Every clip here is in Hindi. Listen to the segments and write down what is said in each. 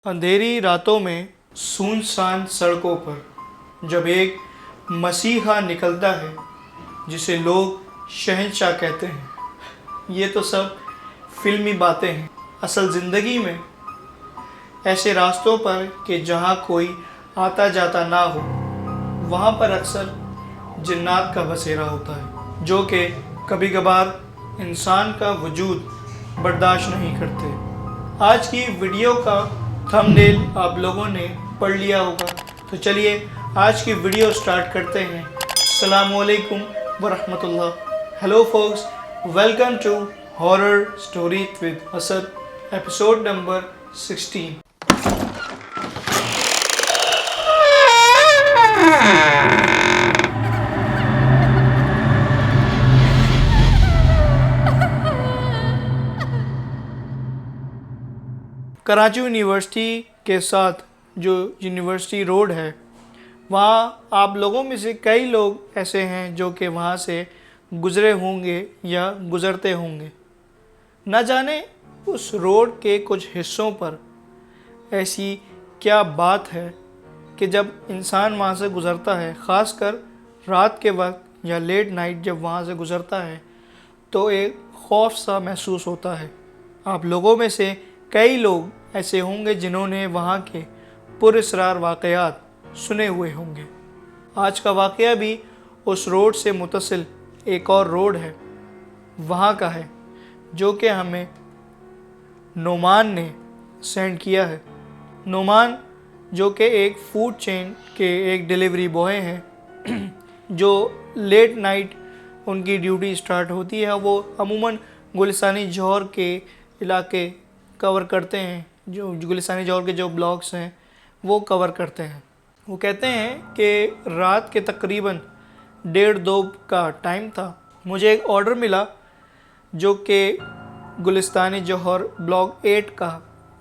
अंधेरी रातों में सुनसान सड़कों पर जब एक मसीहा निकलता है जिसे लोग शहंशाह कहते हैं, ये तो सब फिल्मी बातें हैं। असल ज़िंदगी में ऐसे रास्तों पर कि जहाँ कोई आता जाता ना हो, वहाँ पर अक्सर जिन्नात का बसेरा होता है, जो कि कभी कभार इंसान का वजूद बर्दाश्त नहीं करते। आज की वीडियो का थंबनेल आप लोगों ने पढ़ लिया होगा, तो चलिए आज की वीडियो स्टार्ट करते हैं। अस्सलामु अलैकुम वरहमतुल्लाह। Hello folks, welcome to horror story with Asad, episode number 16। Karachi university के साथ जो यूनिवर्सिटी रोड है, वहाँ आप लोगों में से कई लोग ऐसे हैं जो कि वहाँ से गुज़रे होंगे या गुज़रते होंगे। न जाने उस रोड के कुछ हिस्सों पर ऐसी क्या बात है कि जब इंसान वहाँ से गुज़रता है, ख़ासकर रात के वक्त या लेट नाइट जब वहाँ से गुज़रता है, तो एक खौफ सा महसूस होता है। आप लोगों में से कई लोग ऐसे होंगे जिन्होंने वहाँ के पुरअसरार वाक़यात सुने हुए होंगे। आज का वाक़या भी उस रोड से मुत्तसिल एक और रोड है, वहाँ का है, जो कि हमें नोमान ने सेंड किया है। नोमान जो कि एक फ़ूड चेन के एक डिलीवरी बॉय हैं जो लेट नाइट उनकी ड्यूटी स्टार्ट होती है। वो अमूमन गुलिस्तानी जौहर के इलाके कवर करते हैं, जो गुलिस्तानी जौहर के जो ब्लॉग्स हैं वो कवर करते हैं। वो कहते हैं कि रात के तकरीबन 1:30-2 का टाइम था। मुझे एक ऑर्डर मिला जो कि गुलिस्तानी जौहर ब्लॉग 8 का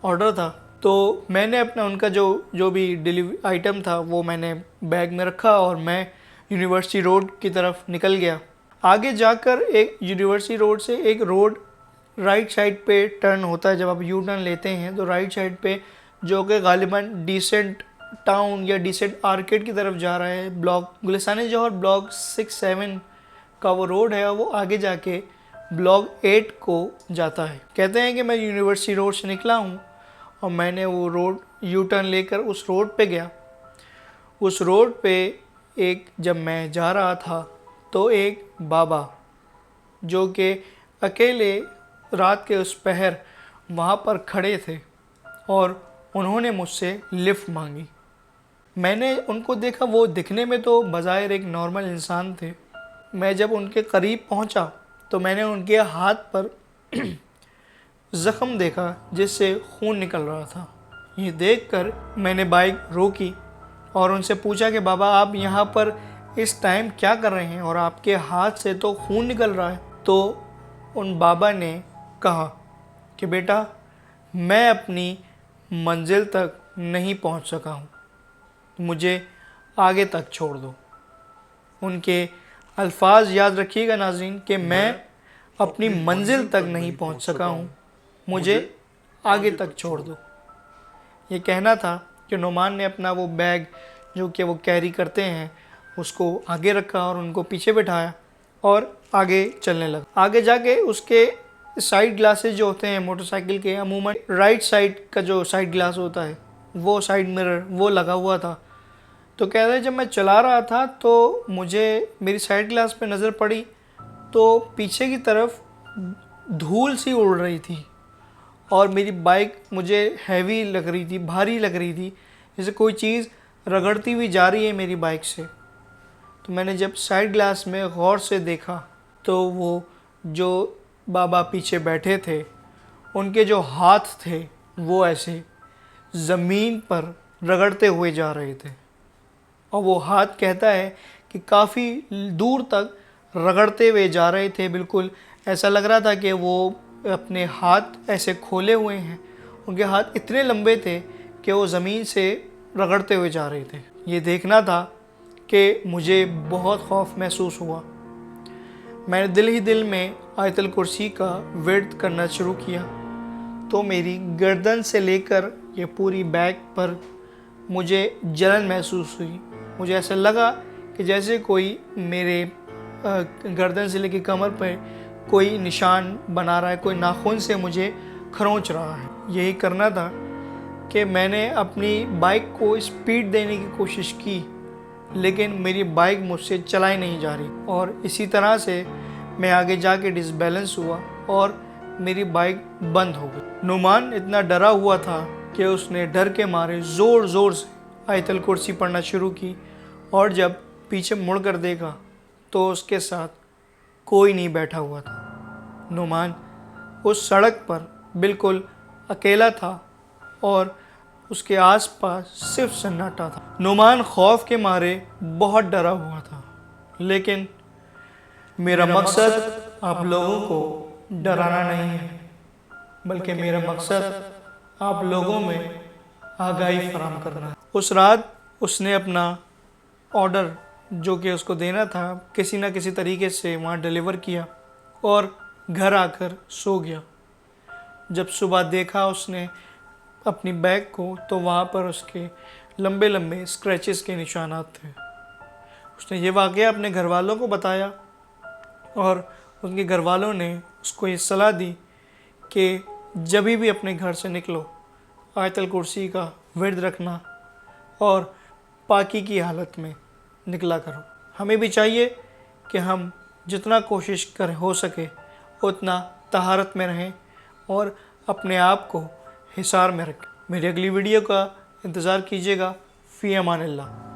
ऑर्डर था। तो मैंने अपना उनका जो भी डिलीवरी आइटम था वो मैंने बैग में रखा और मैं यूनिवर्सिटी रोड की तरफ निकल गया। आगे जाकर एक यूनिवर्सिटी रोड से एक रोड राइट साइड पे टर्न होता है। जब आप यू टर्न लेते हैं तो राइट साइड पे, जो कि गालिबन डिसेंट टाउन या डिसेंट आर्केड की तरफ जा रहा है, ब्लॉक गुलिस्तानी जौहर ब्लॉक 6-7 का वो रोड है, वो आगे जाके ब्लॉक 8 को जाता है। कहते हैं कि मैं यूनिवर्सिटी रोड से निकला हूँ और मैंने वो रोड यू टर्न लेकर उस रोड पे गया। उस रोड पे जब मैं जा रहा था तो एक बाबा जो कि अकेले रात के उस पहर वहाँ पर खड़े थे और उन्होंने मुझसे लिफ्ट मांगी। मैंने उनको देखा, वो दिखने में तो बज़ाहिर एक नॉर्मल इंसान थे। मैं जब उनके करीब पहुँचा तो मैंने उनके हाथ पर ज़ख़म देखा जिससे खून निकल रहा था। ये देखकर मैंने बाइक रोकी और उनसे पूछा कि बाबा, आप यहाँ पर इस टाइम क्या कर रहे हैं और आपके हाथ से तो खून निकल रहा है। तो उन बाबा ने कहा कि बेटा, मैं अपनी मंजिल तक नहीं पहुंच सका हूं, मुझे आगे तक छोड़ दो। उनके अल्फाज याद रखिएगा नाज़रीन कि मैं अपनी मंजिल तक नहीं पहुंच सका हूं, मुझे आगे तक छोड़ दो। ये कहना था कि नोमान ने अपना वो बैग जो कि वो कैरी करते हैं उसको आगे रखा और उनको पीछे बिठाया और आगे चलने लगा। आगे जाके उसके साइड ग्लासेस जो होते हैं मोटरसाइकिल के, अमूमन राइट साइड का जो साइड ग्लास होता है, वो साइड मिरर वो लगा हुआ था। तो कह रहे जब मैं चला रहा था तो मुझे मेरी साइड ग्लास पे नज़र पड़ी तो पीछे की तरफ धूल सी उड़ रही थी और मेरी बाइक मुझे हैवी लग रही थी, भारी लग रही थी, जैसे कोई चीज़ रगड़ती हुई जा रही है मेरी बाइक से। तो मैंने जब साइड ग्लास में गौर से देखा तो वो जो बाबा पीछे बैठे थे, उनके जो हाथ थे वो ऐसे ज़मीन पर रगड़ते हुए जा रहे थे और वो हाथ कहता है कि काफ़ी दूर तक रगड़ते हुए जा रहे थे। बिल्कुल ऐसा लग रहा था कि वो अपने हाथ ऐसे खोले हुए हैं, उनके हाथ इतने लंबे थे कि वो ज़मीन से रगड़ते हुए जा रहे थे। ये देखना था कि मुझे बहुत खौफ महसूस हुआ। मैंने दिल ही दिल में आयतुल कुर्सी का विर्द करना शुरू किया तो मेरी गर्दन से लेकर ये पूरी बैक पर मुझे जलन महसूस हुई। मुझे ऐसा लगा कि जैसे कोई मेरे गर्दन से लेकर कमर पर कोई निशान बना रहा है, कोई नाखून से मुझे खरोंच रहा है। यही करना था कि मैंने अपनी बाइक को स्पीड देने की कोशिश की, लेकिन मेरी बाइक मुझसे चलाई नहीं जा रही और इसी तरह से मैं आगे जाके डिसबैलेंस हुआ और मेरी बाइक बंद हो गई। नुमान इतना डरा हुआ था कि उसने डर के मारे ज़ोर ज़ोर से आयतल कुर्सी पढ़ना शुरू की और जब पीछे मुड़कर देखा तो उसके साथ कोई नहीं बैठा हुआ था। नुमान उस सड़क पर बिल्कुल अकेला था और उसके आसपास सिर्फ सन्नाटा था। नुमान खौफ के मारे बहुत डरा हुआ था, लेकिन मेरा मकसद आप लोगों को डराना नहीं है, बल्कि मेरा मकसद आप लोगों में आगाही फराहम करना है। उस रात उसने अपना ऑर्डर जो कि उसको देना था किसी न किसी तरीके से वहाँ डिलीवर किया और घर आकर सो गया। जब सुबह देखा उसने अपनी बैग को तो वहाँ पर उसके लंबे लंबे स्क्रैचेस के निशानात थे। उसने ये वाक़या अपने घर वालों को बताया और उनके घर वालों ने उसको ये सलाह दी कि जब भी अपने घर से निकलो आयतल कुर्सी का विर्द रखना और पाकी की हालत में निकला करो। हमें भी चाहिए कि हम जितना कोशिश कर हो सके उतना तहारत में रहें और अपने आप को हिसार में रखें। मेरी अगली वीडियो का इंतज़ार कीजिएगा। फ़ी अमान अल्लाह।